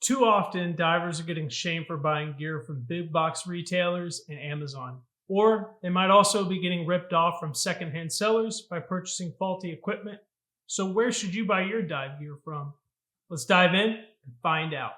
Too often, divers are getting shamed for buying gear from big box retailers and Amazon. Or they might also be getting ripped off from secondhand sellers by purchasing faulty equipment. So, where should you buy your dive gear from? Let's dive in and find out.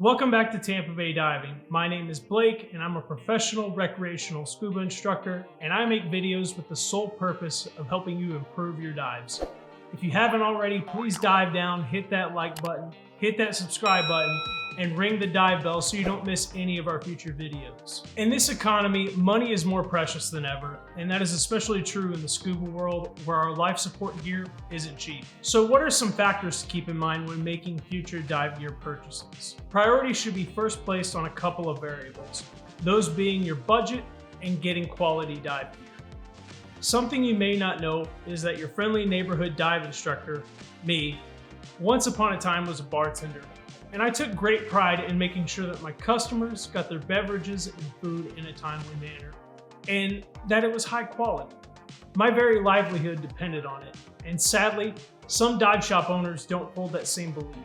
Welcome back to Tampa Bay Diving. My name is Blake and I'm a professional recreational scuba instructor, and I make videos with the sole purpose of helping you improve your dives. If you haven't already, please dive down, hit that like button, hit that subscribe button, and ring the dive bell so you don't miss any of our future videos. In this economy, money is more precious than ever, and that is especially true in the scuba world where our life support gear isn't cheap. So what are some factors to keep in mind when making future dive gear purchases? Priority should be first placed on a couple of variables, those being your budget and getting quality dive gear. Something you may not know is that your friendly neighborhood dive instructor, me, once upon a time was a bartender, and I took great pride in making sure that my customers got their beverages and food in a timely manner, and that it was high quality. My very livelihood depended on it, and sadly, some dive shop owners don't hold that same belief,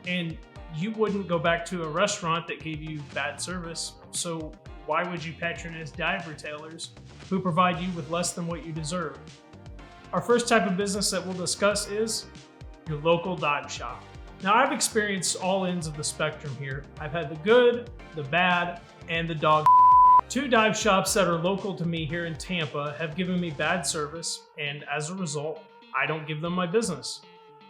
and you wouldn't go back to a restaurant that gave you bad service, so why would you patronize dive retailers who provide you with less than what you deserve? Our first type of business that we'll discuss is your local dive shop. Now, I've experienced all ends of the spectrum here. I've had the good, the bad, and the dog. Two dive shops that are local to me here in Tampa have given me bad service, and as a result, I don't give them my business.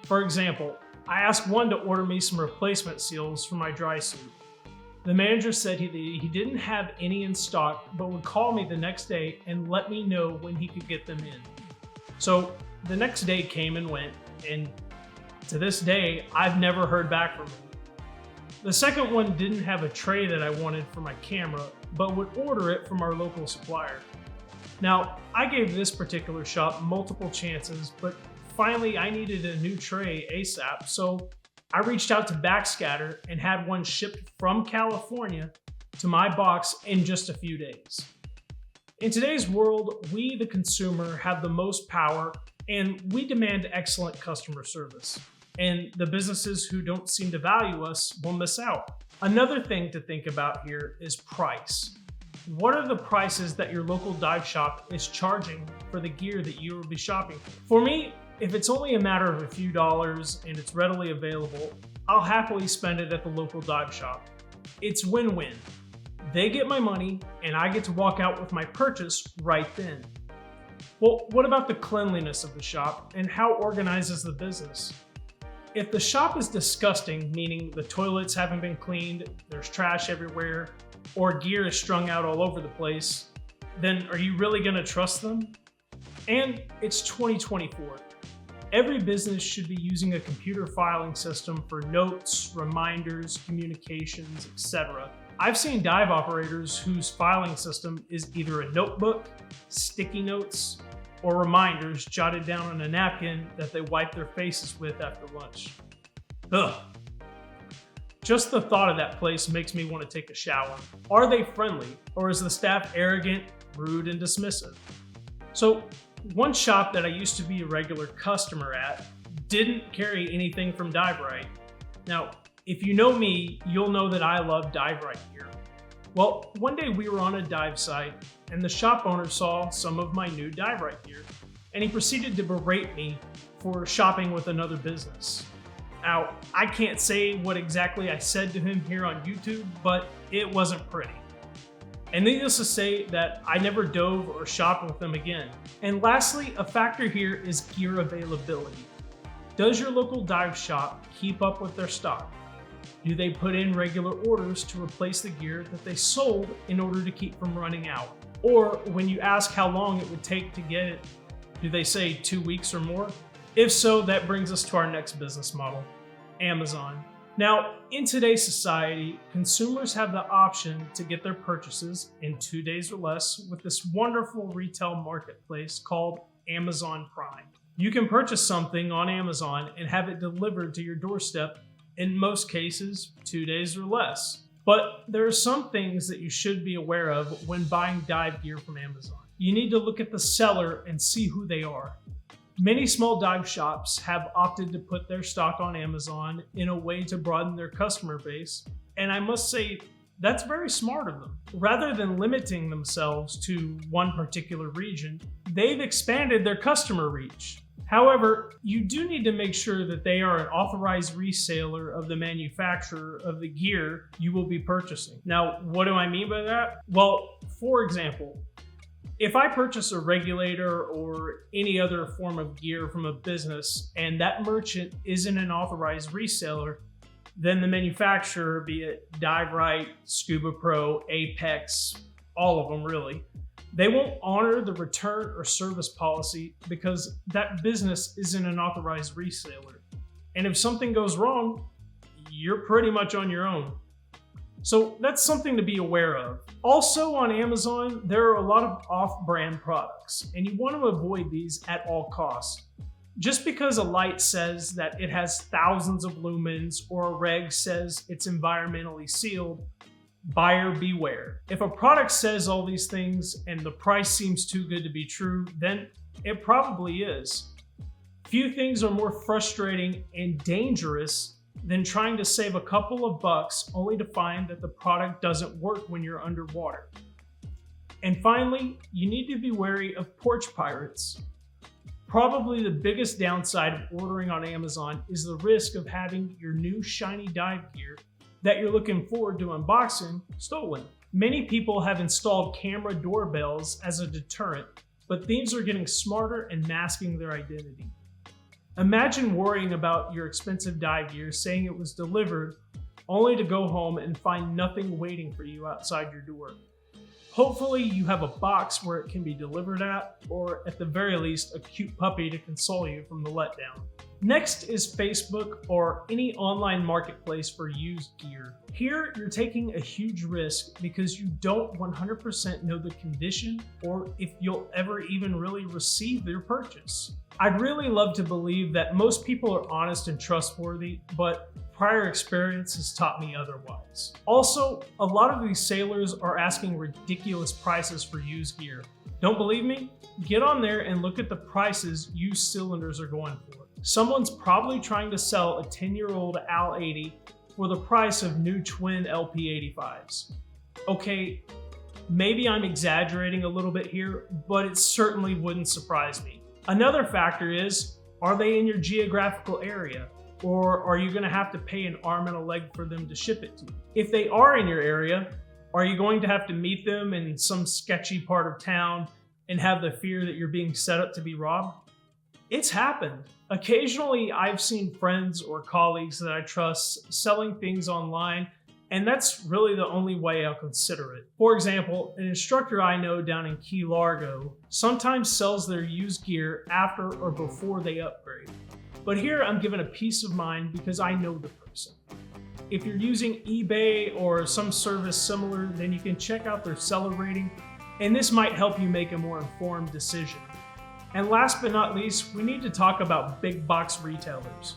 For example, I asked one to order me some replacement seals for my dry suit. The manager said he didn't have any in stock, but would call me the next day and let me know when he could get them in. So the next day came and went, and to this day, I've never heard back from him. The second one didn't have a tray that I wanted for my camera, but would order it from our local supplier. Now, I gave this particular shop multiple chances, but finally I needed a new tray ASAP, so I reached out to Backscatter and had one shipped from California to my box in just a few days. In today's world, we, the consumer, have the most power, and we demand excellent customer service. And the businesses who don't seem to value us will miss out. Another thing to think about here is price. What are the prices that your local dive shop is charging for the gear that you will be shopping for? For me, if it's only a matter of a few dollars and it's readily available, I'll happily spend it at the local dive shop. It's win-win. They get my money and I get to walk out with my purchase right then. Well, what about the cleanliness of the shop and how organized is the business? If the shop is disgusting, meaning the toilets haven't been cleaned, there's trash everywhere, or gear is strung out all over the place, then are you really going to trust them? And it's 2024. Every business should be using a computer filing system for notes, reminders, communications, etc. I've seen dive operators whose filing system is either a notebook, sticky notes, or reminders jotted down on a napkin that they wipe their faces with after lunch. Ugh. Just the thought of that place makes me want to take a shower. Are they friendly, or is the staff arrogant, rude, and dismissive? So, one shop that I used to be a regular customer at didn't carry anything from Dive Right. Now, if you know me, you'll know that I love Dive Right gear. Well, one day we were on a dive site and the shop owner saw some of my new Dive Right gear, and he proceeded to berate me for shopping with another business. Now, I can't say what exactly I said to him here on YouTube, but it wasn't pretty. And needless to say that I never dove or shopped with them again. And lastly, a factor here is gear availability. Does your local dive shop keep up with their stock? Do they put in regular orders to replace the gear that they sold in order to keep from running out? Or when you ask how long it would take to get it, do they say 2 weeks or more? If so, that brings us to our next business model, Amazon. Now, in today's society, consumers have the option to get their purchases in 2 days or less with this wonderful retail marketplace called Amazon Prime. You can purchase something on Amazon and have it delivered to your doorstep in most cases 2 days or less. But there are some things that you should be aware of when buying dive gear from Amazon. You need to look at the seller and see who they are. Many small dive shops have opted to put their stock on Amazon in a way to broaden their customer base, and I must say that's very smart of them. Rather than limiting themselves to one particular region, they've expanded their customer reach. However, you do need to make sure that they are an authorized reseller of the manufacturer of the gear you will be purchasing. Now, what do I mean by that? Well, for example, if I purchase a regulator or any other form of gear from a business and that merchant isn't an authorized reseller, then the manufacturer, be it Dive Right, Scuba Pro, Apex, all of them really, they won't honor the return or service policy because that business isn't an authorized reseller. And if something goes wrong, you're pretty much on your own. So that's something to be aware of. Also on Amazon, there are a lot of off-brand products, and you want to avoid these at all costs. Just because a light says that it has thousands of lumens or a reg says it's environmentally sealed, buyer beware. If a product says all these things and the price seems too good to be true, then it probably is. Few things are more frustrating and dangerous than trying to save a couple of bucks only to find that the product doesn't work when you're underwater. And finally, you need to be wary of porch pirates. Probably the biggest downside of ordering on Amazon is the risk of having your new shiny dive gear that you're looking forward to unboxing stolen. Many people have installed camera doorbells as a deterrent, but thieves are getting smarter and masking their identity. Imagine worrying about your expensive dive gear saying it was delivered only to go home and find nothing waiting for you outside your door. Hopefully you have a box where it can be delivered at, or at the very least, a cute puppy to console you from the letdown. Next is Facebook or any online marketplace for used gear. Here, you're taking a huge risk because you don't 100% know the condition or if you'll ever even really receive their purchase. I'd really love to believe that most people are honest and trustworthy, but prior experience has taught me otherwise. Also, a lot of these sailors are asking ridiculous prices for used gear. Don't believe me? Get on there and look at the prices used cylinders are going for. Someone's probably trying to sell a 10-year-old AL 80 for the price of new twin LP 85s. Okay, maybe I'm exaggerating a little bit here, but it certainly wouldn't surprise me. Another factor is, are they in your geographical area? Or are you going to have to pay an arm and a leg for them to ship it to you? If they are in your area, are you going to have to meet them in some sketchy part of town and have the fear that you're being set up to be robbed? It's happened. Occasionally, I've seen friends or colleagues that I trust selling things online, and that's really the only way I'll consider it. For example, an instructor I know down in Key Largo sometimes sells their used gear after or before they upgrade. But here I'm given a peace of mind because I know the person. If you're using eBay or some service similar, then you can check out their seller rating, and this might help you make a more informed decision. And last but not least, we need to talk about big box retailers.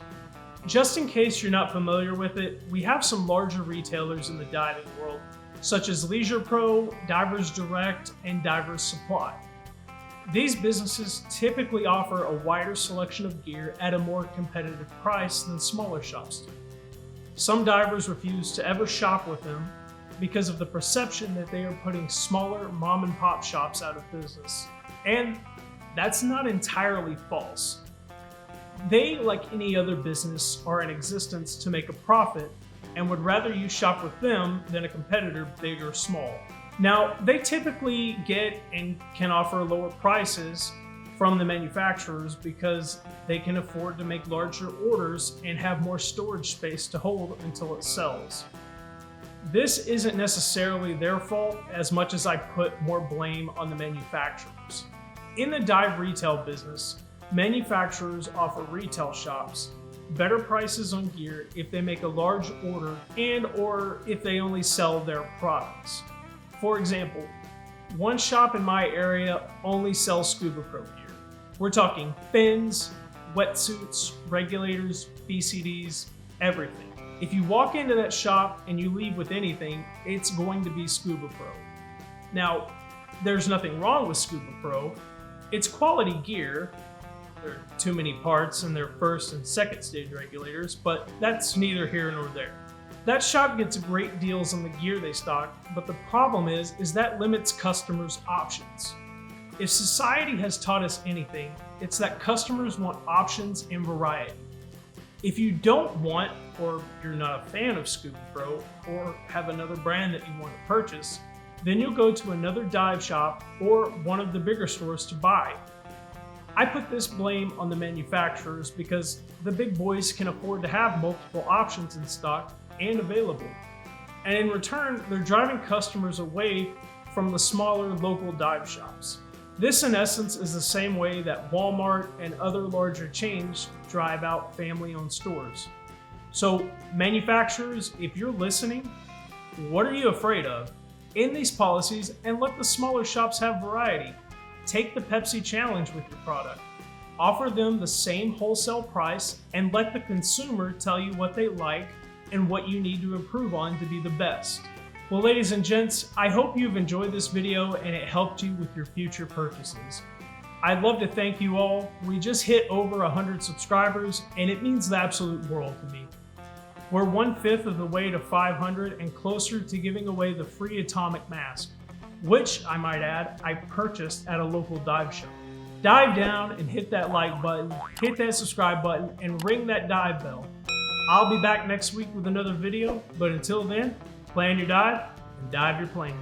Just in case you're not familiar with it, we have some larger retailers in the diving world, such as Leisure Pro, Divers Direct, and Divers Supply. These businesses typically offer a wider selection of gear at a more competitive price than smaller shops do. Some divers refuse to ever shop with them because of the perception that they are putting smaller mom and pop shops out of business. And that's not entirely false. They, like any other business, are in existence to make a profit and would rather you shop with them than a competitor, big or small. Now, they typically get and can offer lower prices from the manufacturers because they can afford to make larger orders and have more storage space to hold until it sells. This isn't necessarily their fault as much as I put more blame on the manufacturers. In the dive retail business, manufacturers offer retail shops better prices on gear if they make a large order and or if they only sell their products. For example, one shop in my area only sells Scuba Pro gear. We're talking fins, wetsuits, regulators, BCDs, everything. If you walk into that shop and you leave with anything, it's going to be Scuba Pro. Now, there's nothing wrong with Scuba Pro. It's quality gear. There are too many parts in their first and second stage regulators, but that's neither here nor there. That shop gets great deals on the gear they stock, but the problem is that limits customers' options. If society has taught us anything, it's that customers want options and variety. If you don't want, or you're not a fan of Scuba Pro, or have another brand that you want to purchase, then you'll go to another dive shop or one of the bigger stores to buy. I put this blame on the manufacturers because the big boys can afford to have multiple options in stock and available. And in return, they're driving customers away from the smaller local dive shops. This in essence is the same way that Walmart and other larger chains drive out family-owned stores. So manufacturers, if you're listening, what are you afraid of? End these policies and let the smaller shops have variety. Take the Pepsi challenge with your product. Offer them the same wholesale price and let the consumer tell you what they like and what you need to improve on to be the best. Well, ladies and gents, I hope you've enjoyed this video and it helped you with your future purchases. I'd love to thank you all. We just hit over 100 subscribers and it means the absolute world to me. We're 1/5 of the way to 500 and closer to giving away the free atomic mask, which I might add, I purchased at a local dive shop. Dive down and hit that like button, hit that subscribe button, and ring that dive bell. I'll be back next week with another video, but until then, plan your dive and dive your plane.